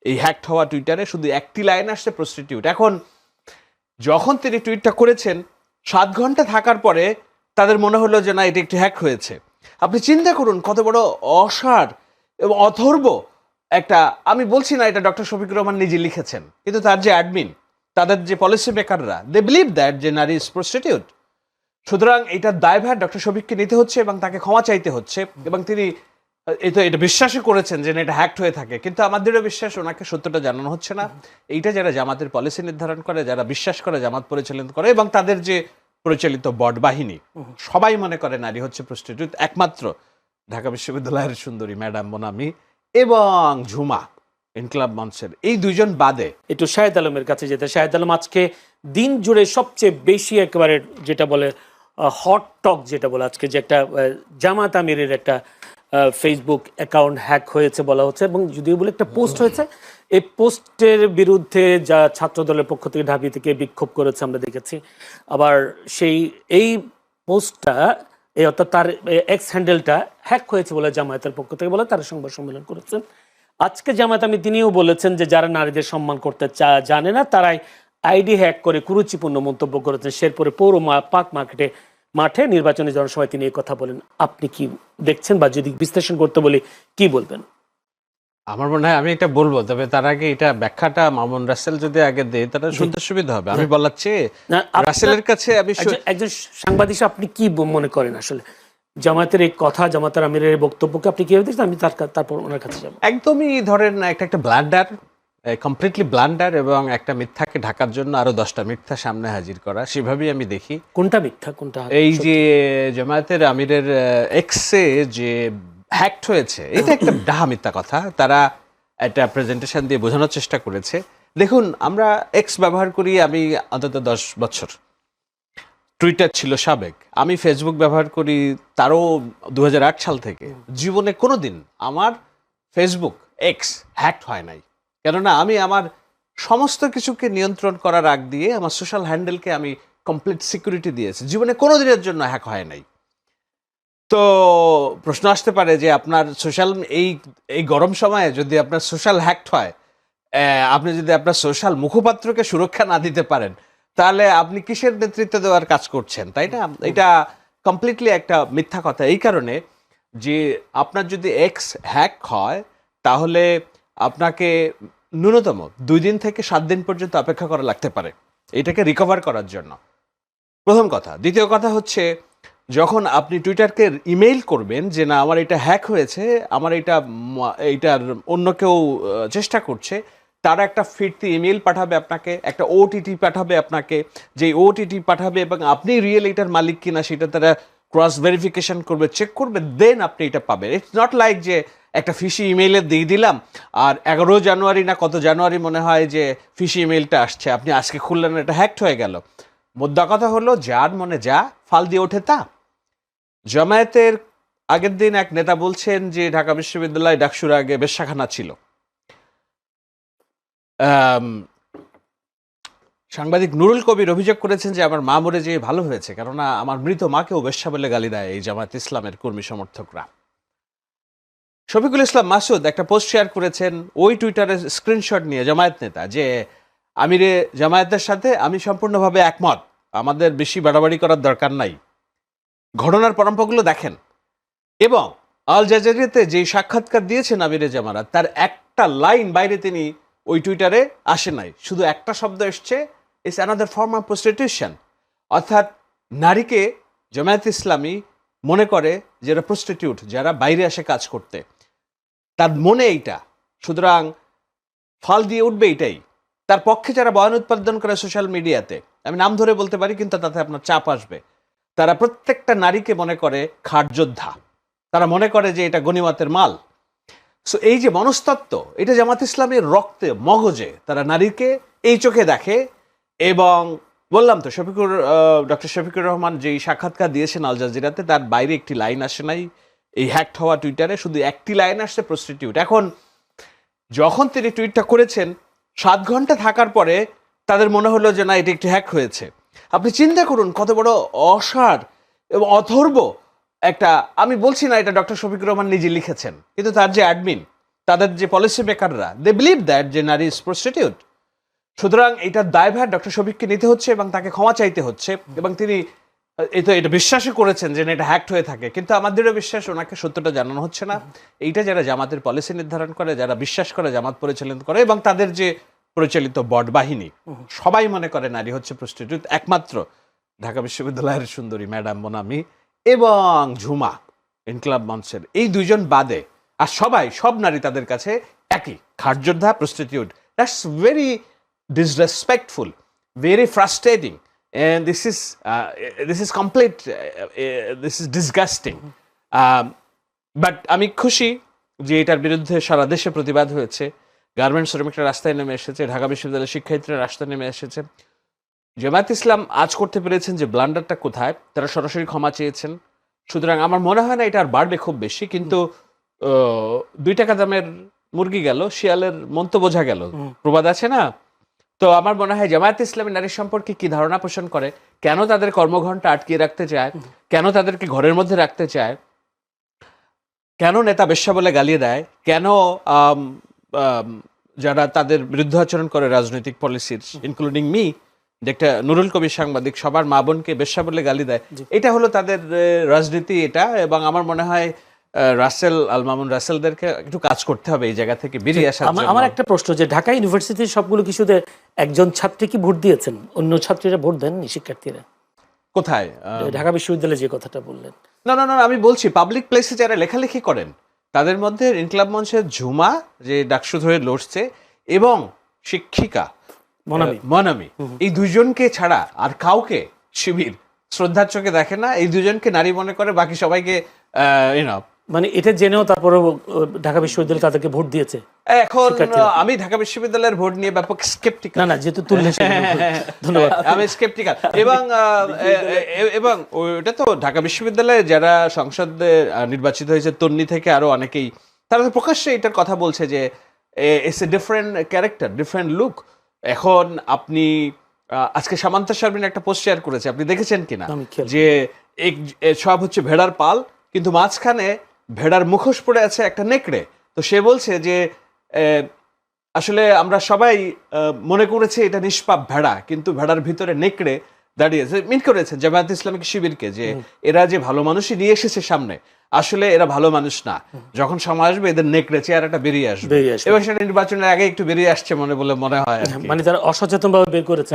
এই হ্যাকড হওয়া টুইটারে শুধু একটি লাইন আসছে প্রস্টিটিউট। এখন যখন তিনি টুইটটা করেছেন 7 ঘন্টা থাকার পরে তাদের মনে হলো যে না, এটা একটু হ্যাক হয়েছে। আপনি চিন্তা করুন কত বড় অসার এবং অথর্ব একটা। আমি বলছি না এটা ডক্টর শফিকুর রহমান নিজে লিখেছেন, কিন্তু তার যে অ্যাডমিন, তাদের যে পলিসি মেকাররা, দে বিলিভ দ্যাট যে নারী ইজ প্রস্টিটিউট। সুতরাং এটার দায়ভার ডক্টর শফিককে নিতে হচ্ছে এবং তাকে ক্ষমা চাইতে হচ্ছে। এবং তিনি এটা বিশ্বাসই করেছেন যে এটা হ্যাকড হয়ে থাকে, কিন্তু আমাদেরও বিশ্বাস ওনাকে সত্যটা জানানো হচ্ছে না। এইটা যারা জামাতের পলিসি নির্ধারণ করে, যারা বিশ্বাস করে, জামাত পরিচালিত করে এবং তাদের যে পরিচালিত বট বাহিনী, সবাই মনে করে নারী হচ্ছে প্রস্টিটিউট। একমাত্র ঢাকা বিশ্ববিদ্যালয়ের সুন্দরী ম্যাডাম মোনামি এবং ঝুমা ইনকলাব মঞ্চের এই দুইজন বাদে। একটু শাহেদ আলমের কাছে যেতে। শাহেদ আলম, আজকে দিন জুড়ে সবচেয়ে বেশি একেবারে যেটা বলে হট টক যেটা বলে, আজকে যে একটা জামাত আমিরের একটা ফেসবুক অ্যাকাউন্ট হ্যাক হয়েছে বলা হচ্ছে, এবং যদিও বলে একটা পোস্ট হয়েছে, এই পোস্টের বিরুদ্ধে যা ছাত্র দলের পক্ষ থেকে ঢাবি থেকে বিক্ষোভ করেছে আমরা দেখেছি। আবার এই পোস্টটা অর্থাৎ তার এক্স হ্যান্ডেলটা হ্যাক হয়েছে বলে জামায়াতের পক্ষ থেকে বলে তারা সংবাদ সম্মেলন করেছেন। আজকে জামায়াত আমি তিনিও বলেছেন যে যারা নারীদের সম্মান করতে জানে না তারাই আইডি হ্যাক করে কুরুচিপূর্ণ মন্তব্য করেছেন। শেরপুরে পৌর পার্ক মাঠে নির্বাচনী জনসভায় তিনি এই কথা বলেন। আপনি কি দেখছেন, বা যদি বিশ্লেষণ করতে বলি কি বলবেন? আমার মনে হয় আমি এটা বলবো, তবে তার আগে এটা ব্যাখ্যাটা মামুন রাসেল যদি আগে দেয় তাহলে শুনতে সুবিধা হবে। আমি বলার চেয়ে রাসেলের কাছে আমি একজন সাংবাদিক, আপনি কি মনে করেন আসলে জামায়াতের এই কথা, জামায়াতের আমিরের বক্তব্যকে আপনি কিভাবে দেখছেন? আমি তারপর ওনার কাছে যাবো। একদমই ধরেন একটা ব্লান্ডার, কমপ্লিটলি ব্লান্ডার, এবং একটা মিথ্যাকে ঢাকার জন্য আরো 10টা মিথ্যা সামনে হাজির করা, সেভাবেই আমি দেখি। কোনটা মিথ্যা কোনটা? এই যে জামায়াতের আমিরের এক্সে যে হ্যাকড হয়েছে, এটা একটা ডাহা মিথ্যা কথা। তারা একটা প্রেজেন্টেশন দিয়ে বোঝানোর চেষ্টা করেছে। দেখুন, আমরা এক্স ব্যবহার করি আমি অন্তত 10 বছর। টুইটার ছিল সাবেক। আমি ফেসবুক ব্যবহার করি তারও 2008 সাল থেকে। জীবনে কোনোদিন আমার ফেসবুক এক্স হ্যাকড হয় নাই, কেননা আমি আমার সমস্ত কিছুকে নিয়ন্ত্রণ করার আগ দিয়ে আমার সোশ্যাল হ্যান্ডেলকে আমি কমপ্লিট সিকিউরিটি দিয়েছি। জীবনে কোনো দিনের জন্য হ্যাক হয় নাই। তো প্রশ্ন আসতে পারে যে আপনার সোশ্যাল এই গরম সময়ে যদি আপনার সোশ্যাল হ্যাকড হয়, আপনি যদি আপনার সোশ্যাল মুখপাত্রকে সুরক্ষা না দিতে পারেন, তাহলে আপনি কিসের নেতৃত্ব দেওয়ার কাজ করছেন, তাই না? এটা কমপ্লিটলি একটা মিথ্যা কথা। এই কারণে যে আপনার যদি এক্স হ্যাক হয় তাহলে আপনাকে ন্যূনতম 2 দিন থেকে 7 দিন পর্যন্ত অপেক্ষা করা লাগতে পারে এটাকে রিকভার করার জন্য, প্রথম কথা। দ্বিতীয় কথা হচ্ছে, যখন আপনি টুইটারকে ইমেইল করবেন যে না আমার এটা হ্যাক হয়েছে, আমার এইটার অন্য কেউ চেষ্টা করছে, তারা একটা ফিরতি ইমেইল পাঠাবে আপনাকে, একটা ওটিটি পাঠাবে আপনাকে, যে ওটিটি পাঠাবে এবং আপনি রিয়েল এটার মালিক কিনা সেটা তারা ক্রস ভেরিফিকেশন করবে, চেক করবে, দেন আপনি এটা পাবেন। ইটস নট লাইক যে একটা ফিশি ইমেইলে দিয়ে দিলাম আর 11 জানুয়ারি না কত জানুয়ারি মনে হয় যে ফিশি ইমেইলটা আসছে, আপনি আজকে খুললেন, এটা হ্যাকড হয়ে গেল। মোদ্দা কথা হলো, যার মনে যা ফাল দিয়ে ওঠে তা। জামায়াতের আগের দিন এক নেতা বলছেন যে ঢাকা বিশ্ববিদ্যালয় ডাকসুর আগে বেশ্যাখানা ছিল। সাংবাদিক নুরুল কবির অভিযোগ করেছেন যে আমার মা মরে যেয়ে ভালো হয়েছে, কেননা আমার মৃত মাকেও বেশ্যা বলে গালি দেয় এই জামায়াত ইসলামের কর্মী সমর্থকরা। শফিকুল ইসলাম মাসুদ একটা পোস্ট শেয়ার করেছেন ওই টুইটারের স্ক্রিনশট নিয়ে, জামায়াত নেতা, যে আমিরে জামায়াতের সাথে আমি সম্পূর্ণভাবে একমত, আমাদের বেশি বাড়াবাড়ি করার দরকার নাই, ঘটনার পরম্পরাগুলো দেখেন। এবং আল জাজিরাতে যে সাক্ষাৎকার দিয়েছেন আমিরে জামায়াত, তার একটা লাইন বাইরে তিনি ওই টুইটারে আসে নাই, শুধু একটা শব্দ এসছে, it's another form of prostitution. অর্থাৎ নারীকে জামায়াত ইসলামী মনে করে যারা প্রস্টিটিউট, যারা বাইরে আসে কাজ করতে, তার মনে এইটা, সুতরাং ফল দিয়ে উঠবে এটাই। তার পক্ষে যারা বয়ান উৎপাদন করে সোশ্যাল মিডিয়াতে, আমি নাম ধরে বলতে পারি কিন্তু তাতে আপনার চাপ আসবে, তারা প্রত্যেকটা নারীকে মনে করে খাট যোদ্ধা, তারা মনে করে যে এটা গনিমতের মাল। সো এই যে মনস্তত্ত্ব, এটা জামাত ইসলামের রক্তে মগজে, তারা নারীকে এই চোখে দেখে। এবং বললাম তো, ডক্টর শফিকুর রহমান যেই সাক্ষাৎকার দিয়েছেন আল জাজিরাতে, তার বাইরে একটি লাইন আসে নাই এই হ্যাকড হওয়া টুইটারে, শুধু একটি লাইন আসছে প্রস্টিটিউট। এখন যখন তিনি টুইটটা করেছেন 7 ঘন্টা থাকার পরে তাদের মনে হলো যে না, এটা একটি হ্যাক হয়েছে। আপনি চিন্তা করুন কত বড় অসার এবং অথর্ব একটা। আমি বলছি না এটা ডক্টর শফিকুর রহমান নিজে লিখেছেন, কিন্তু তার যে অ্যাডমিন, তাদের যে পলিসি মেকাররা দে বিলিভ দ্যাট যে নারী ইজ প্রস্টিটিউট। সুতরাং এটার দায়ভার ডক্টর শফিককে নিতে হচ্ছে এবং তাকে ক্ষমা চাইতে হচ্ছে, এবং তিনি এটা বিশ্বাসই করেছেন যে এটা হ্যাক্ট হয়ে থাকে, কিন্তু আমাদেরও বিশ্বাস ওনাকে সত্যটা জানানো হচ্ছে না। এইটা যারা জামাতের পলিসি নির্ধারণ করে, যারা বিশ্বাস করে, জামাত পরিচালিত করে এবং তাদের যে পরিচালিত বট বাহিনী, সবাই মনে করে নারী হচ্ছে প্রস্টিটিউট। একমাত্র ঢাকা বিশ্ববিদ্যালয়ের সুন্দরী ম্যাডাম মোনামি এবং ঝুমা ইনকলাব মঞ্চের এই দুইজন বাদে আর সব নারী তাদের কাছে একই, খাটযোদ্ধা, prostitute. That's very disrespectful, very frustrating, and this is complete, this is disgusting. But আমি খুশি যে এটার বিরুদ্ধে সারা দেশে প্রতিবাদ হয়েছে, গার্মেন্টস শ্রমিকরা রাস্তায় নেমে এসেছে, ঢাকা বিশ্ববিদ্যালয়ের শিক্ষার্থীরা রাস্তায় নেমে এসেছে। জামায়াত ইসলাম আজ করতে পেরেছেন যে ব্লান্ডারটা কোথায়, তারা সরাসরি ক্ষমা চেয়েছেন। সুতরাং আমার মনে হয় না এটা আর বাড়বে খুব বেশি, কিন্তু 2 টাকা দামের মুরগি গেল, শিয়ালের মন্ত বোঝা গেল, প্রবাদ আছে না? তো আমার মনে হয় জামায়াত ইসলামী নারী সম্পর্কে কি ধারণা পোষণ করে, কেন তাদের কর্মঘণ্টা আটকিয়ে রাখতে চায়, কেন তাদেরকে ঘরের মধ্যে রাখতে চায়, কেন নেতা বেশ্যা বলে গালিয়ে দেয়, কেন যারা তাদের বিরুদ্ধে আচরণ করে রাজনৈতিক পলিসির, ইনক্লুডিং মি, যে একটা নুরুল কবির সাংবাদিক সবার মা বোনকে বেশ্যা বলে গালি দেয়, এটা হলো তাদের রাজনীতি এটা। এবং আমার মনে হয় রাসেল, আল মামুন রাসেলদেরকে একটু কাজ করতে হবে এই জায়গা থেকে বেরিয়ে আসার জন্য। আমার একটা প্রশ্ন, যে ঢাকা ইউনিভার্সিটির সবগুলো কিছুতে একজন ছাত্রী কি ভোট দিয়েছেন, অন্য ছাত্রীরা ভোট দেননি, শিক্ষার্থীরা? কোথায়? ঢাকা বিশ্ববিদ্যালয়ে যে কথাটা বললেন। না, আমি বলছি পাবলিক প্লেসে যারা লেখালেখি করেন তাদের মধ্যে ইনকলাব মঞ্চের ঝুমা, যে ডাকসু ধরে লড়ছে, এবং শিক্ষিকা মনামি, এই দুইজনকে ছাড়া আর কাউকে শিবির শ্রদ্ধার চোখে দেখে না। এই দুজনকে নারী মনে করে, বাকি সবাইকে মানে এটা জেনেও তারপরে ঢাকা বিশ্ববিদ্যালয় তাদেরকে ভোট দিয়েছে। এখন আমি ঢাকা বিশ্ববিদ্যালয়ের ভোট নিয়ে ব্যাপক স্কেপটিক্যাল। না যেহেতু তুললে ধন্যবাদ, আমি স্কেপটিক্যাল। এবং ওটা তো ঢাকা বিশ্ববিদ্যালয়ে যারা সংসদে নির্বাচিত হয়েছে তন্নি থেকে আরো অনেকেই, তারা তো প্রকাশ্যে এটার কথা বলছে যে it's a different character, different look. এখন আপনি আজকে সামান্তা শারমিন একটা পোস্ট শেয়ার করেছে, আপনি দেখেছেন কিনা, যে সব হচ্ছে ভেড়ার পাল, কিন্তু মাঝখানে ভেড়ার মুখোশ পড়ে আছে একটা নেকড়ে। তো সে বলছে যে আসলে আমরা সবাই মনে করেছি এটা নিষ্পাপ ভেড়া, কিন্তু ভেড়ার ভিতরে নেকড়ে দাঁড়িয়েছে। মিন করেছে জামায়াত ইসলামিক শিবিরকে যে এরা যে ভালো মানুষই নিয়ে এসেছে সামনে, আসলে এরা ভালো মানুষ না, যখন সময় আসবে এদের নেকড়ে চেহারাটা বেরিয়ে আসবে। এবং সেটা নির্বাচনের আগে একটু বেরিয়ে আসছে মনে হয়, মানে তারা অসচেতন ভাবে বের করেছে।